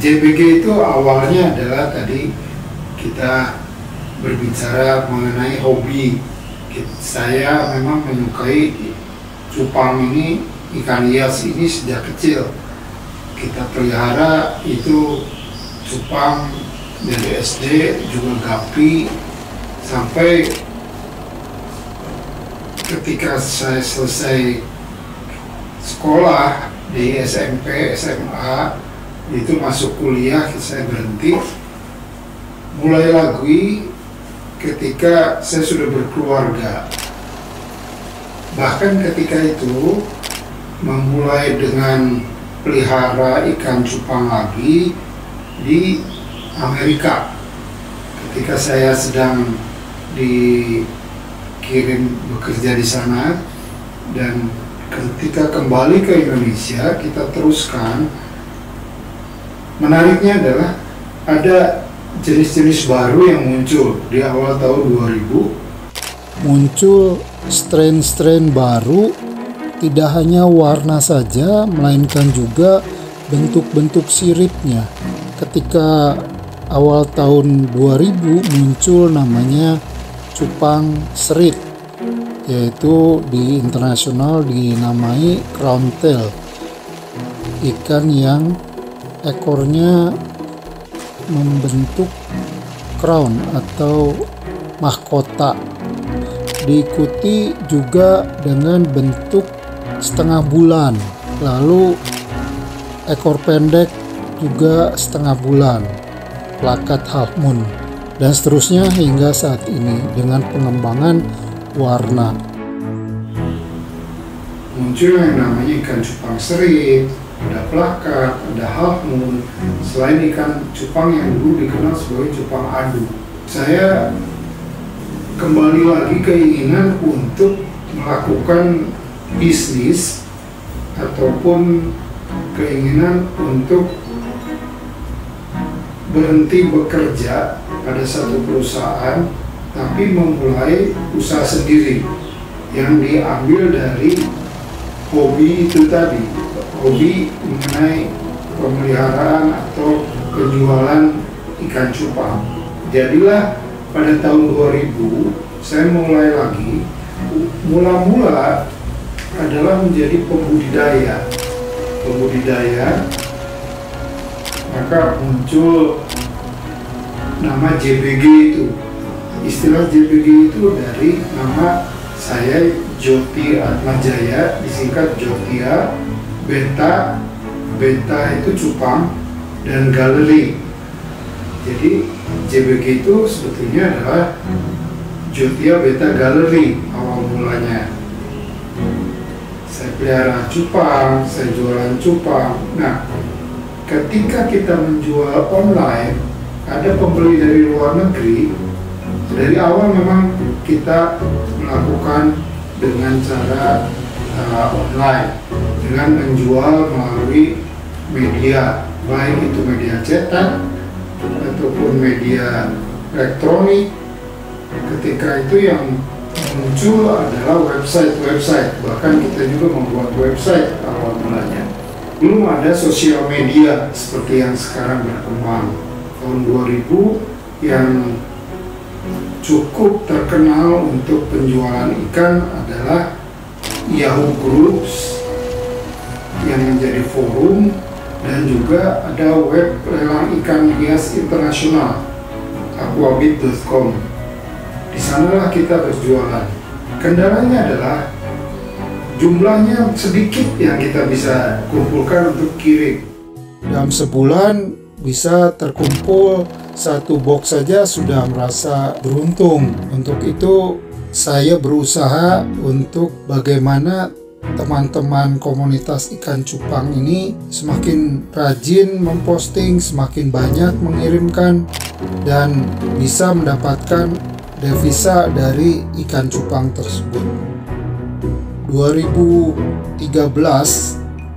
JBG itu awalnya adalah tadi kita berbicara mengenai hobi. Saya memang menyukai cupang ini, ikan hias ini sejak kecil. Kita pelihara itu cupang dari SD, juga gapi, sampai ketika saya selesai sekolah di SMP, SMA, itu masuk kuliah, saya berhenti. Mulai lagi ketika saya sudah berkeluarga. Bahkan ketika itu memulai dengan pelihara ikan cupang lagi di Amerika. Ketika saya sedang dikirim bekerja di sana, dan ketika kembali ke Indonesia kita teruskan. Menariknya adalah ada jenis-jenis baru yang muncul di awal tahun 2000. Muncul strain-strain baru, tidak hanya warna saja melainkan juga bentuk-bentuk siripnya. Ketika awal tahun 2000 muncul namanya cupang serit, yaitu di internasional dinamai crown tail, ikan yang ekornya membentuk crown atau mahkota. Diikuti juga dengan bentuk setengah bulan, lalu ekor pendek juga setengah bulan, plakat half moon, dan seterusnya hingga saat ini dengan pengembangan warna. Muncul yang namanya ikan cupang serit, ada plakat, ada half moon, selain ikan cupang yang dulu dikenal sebagai cupang adu. Saya kembali lagi keinginan untuk melakukan bisnis ataupun keinginan untuk berhenti bekerja pada satu perusahaan, tapi memulai usaha sendiri yang diambil dari hobi itu tadi, hobi mengenai pemeliharaan atau penjualan ikan cupang. Jadilah pada tahun 2000 saya mulai lagi, mula-mula adalah menjadi pembudidaya, maka muncul nama JBG itu. Istilah JBG itu dari nama saya, Joti Atmajaya, disingkat Jotia. Beta itu cupang, dan galeri. Jadi JBG itu sebetulnya adalah Jotia Beta Galeri awal mulanya. Saya pelihara cupang, saya jualan cupang. Nah, ketika kita menjual online, ada pembeli dari luar negeri. Dari awal memang kita melakukan dengan cara online, dengan menjual melalui media, baik itu media cetak ataupun media elektronik. Ketika itu yang muncul adalah website, bahkan kita juga membuat website awal mulanya. Belum ada sosial media seperti yang sekarang berkembang. Tahun 2000 yang cukup terkenal untuk penjualan ikan adalah Yahoo Groups yang menjadi forum, dan juga ada web lelang ikan hias internasional, aquabit.com. Di sanalah kita berjualan. Kendalanya adalah jumlahnya sedikit yang kita bisa kumpulkan untuk kirim. Dalam sebulan bisa terkumpul satu box saja sudah merasa beruntung. Untuk itu saya berusaha untuk bagaimana teman-teman komunitas ikan cupang ini semakin rajin memposting, semakin banyak mengirimkan, dan bisa mendapatkan devisa dari ikan cupang tersebut. 2013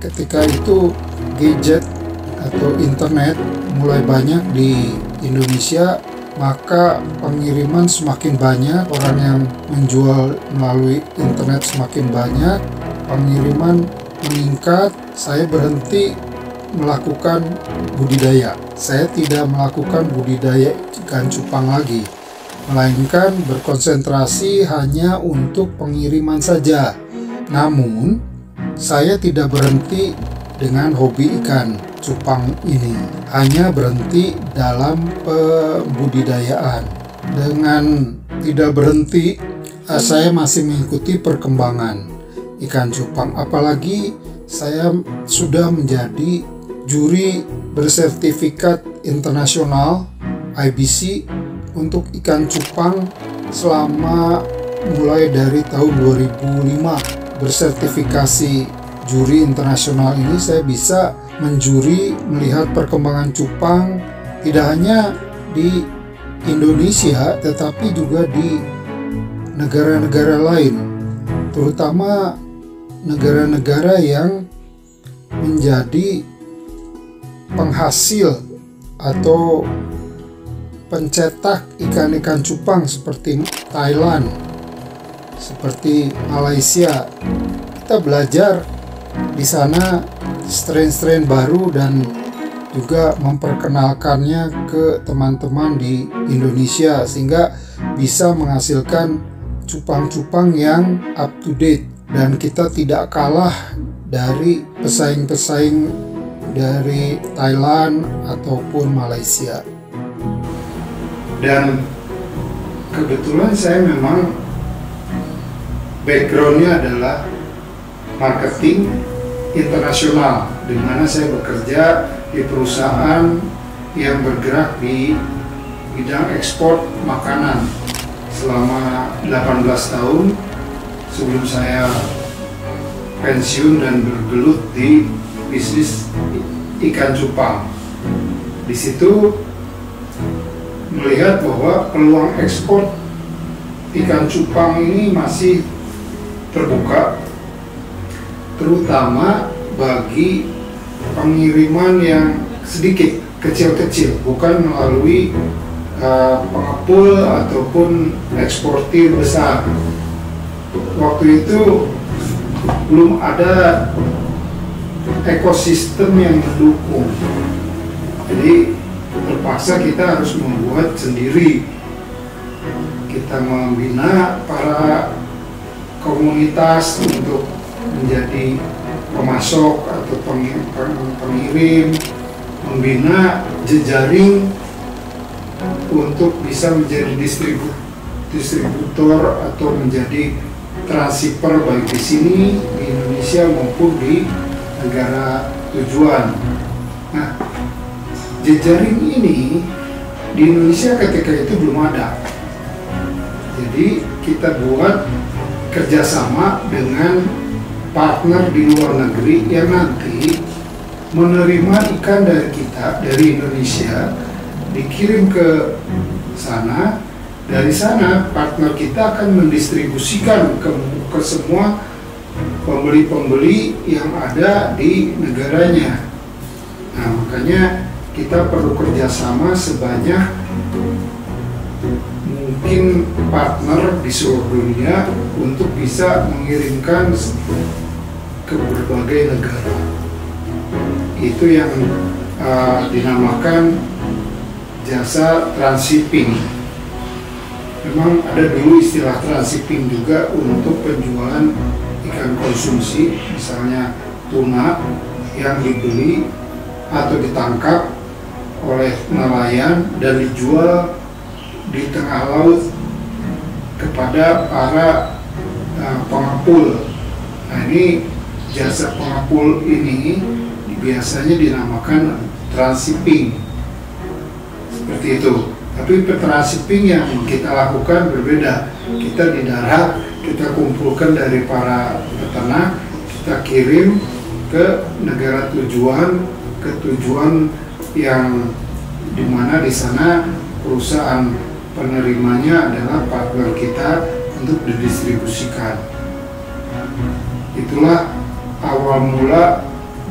ketika itu gadget atau internet mulai banyak di Indonesia, maka pengiriman semakin banyak, orang yang menjual melalui internet semakin banyak, pengiriman meningkat. Saya berhenti melakukan budidaya. Saya tidak melakukan budidaya ikan cupang lagi, melainkan berkonsentrasi hanya untuk pengiriman saja. Namun, saya tidak berhenti dengan hobi ikan cupang ini, hanya berhenti dalam pembudidayaan. Dengan tidak berhenti, saya masih mengikuti perkembangan ikan cupang, apalagi saya sudah menjadi juri bersertifikat internasional IBC untuk ikan cupang selama mulai dari tahun 2005. Bersertifikasi juri internasional ini saya bisa menjuri melihat perkembangan cupang tidak hanya di Indonesia tetapi juga di negara-negara lain, terutama negara-negara yang menjadi penghasil atau pencetak ikan-ikan cupang seperti Thailand, seperti Malaysia. Kita belajar di sana strain-strain baru dan juga memperkenalkannya ke teman-teman di Indonesia sehingga bisa menghasilkan cupang-cupang yang up to date dan kita tidak kalah dari pesaing-pesaing dari Thailand ataupun Malaysia. Dan kebetulan saya memang backgroundnya adalah marketing internasional, di mana saya bekerja di perusahaan yang bergerak di bidang ekspor makanan selama 18 tahun sebelum saya pensiun dan bergelut di bisnis ikan cupang. Di situ melihat bahwa peluang ekspor ikan cupang ini masih terbuka, terutama bagi pengiriman yang sedikit, kecil-kecil, bukan melalui pengepul ataupun eksportir besar. Waktu itu belum ada ekosistem yang mendukung, jadi terpaksa kita harus membuat sendiri. Kita membina para komunitas untuk menjadi pemasok atau pengirim, membina jejaring untuk bisa menjadi distributor atau menjadi transhipper baik di sini di Indonesia maupun di negara tujuan. Nah, jejaring ini di Indonesia ketika itu belum ada. Jadi kita buat kerjasama dengan partner di luar negeri yang nanti menerima ikan dari kita, dari Indonesia, dikirim ke sana. Dari sana partner kita akan mendistribusikan ke semua pembeli-pembeli yang ada di negaranya. Nah, makanya kita perlu kerjasama sebanyak mungkin partner di seluruh dunia untuk bisa mengirimkan ke berbagai negara. Itu yang dinamakan jasa transshipping. Memang ada dulu istilah transshipping juga untuk penjualan ikan konsumsi, misalnya tuna yang dibeli atau ditangkap oleh nelayan dan dijual di tengah laut kepada para pengepul. Nah, ini jasa pengepul ini biasanya dinamakan transshipping, seperti itu. Tapi transshipping yang kita lakukan berbeda. Kita di darat, kita kumpulkan dari para peternak, kita kirim ke negara tujuan, ke tujuan yang dimana di sana perusahaan penerimanya adalah partner kita untuk didistribusikan. Itulah awal mula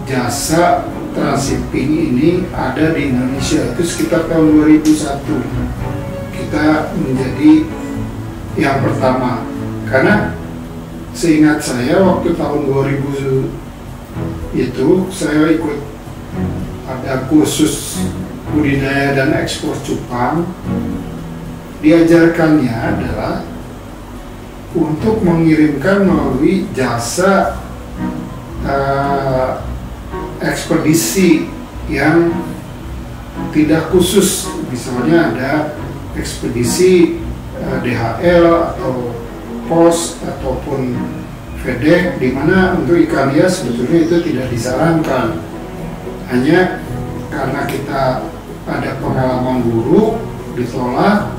jasa transshipping ini ada di Indonesia. Itu sekitar tahun 2001 kita menjadi yang pertama, karena seingat saya waktu tahun 2000 itu saya ikut ada kursus budidaya dan ekspor cupang. Diajarkannya adalah untuk mengirimkan melalui jasa ekspedisi yang tidak khusus, misalnya ada ekspedisi DHL atau pos ataupun FedEx, di mana untuk ikan hias sebetulnya itu tidak disarankan. Hanya karena kita ada pengalaman buruk ditolak,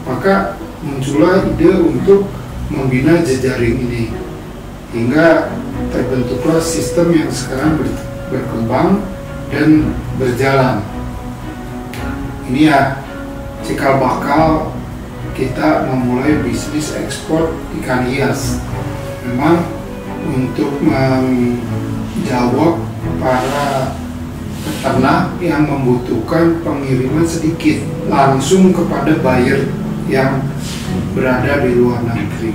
maka muncullah ide untuk membina jejaring ini, hingga terbentuklah sistem yang sekarang berkembang dan berjalan. Ini ya cikal bakal kita memulai bisnis ekspor ikan hias. Memang untuk menjawab para peternak yang membutuhkan pengiriman sedikit langsung kepada buyer yang berada di luar negeri.